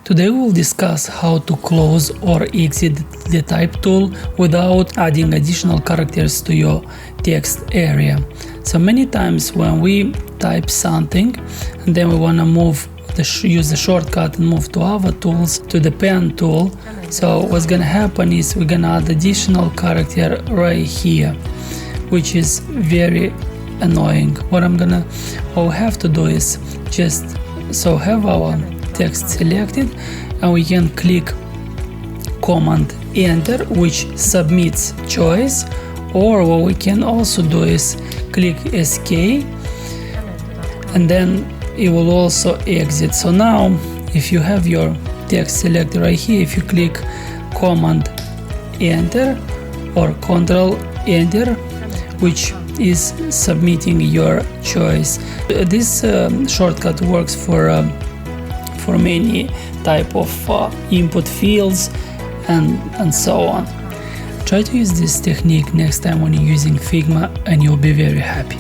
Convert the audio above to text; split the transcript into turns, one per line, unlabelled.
Today we'll discuss how to close or exit the type tool without adding additional characters to your text area. So many times when we type something and then we want to use the shortcut and move to other tools, to the pen tool, so what's gonna happen is we're gonna add additional character right here, which is very annoying. What we have to do is just have our text selected, and we can click Command Enter, which submits choice, or what we can also do is click Escape, and then it will also exit. So now if you have your text selected right here, if you click Command Enter or Control Enter, which is submitting your choice. This shortcut works for many type of input fields and so on. Try to use this technique next time when you're using Figma and you'll be very happy.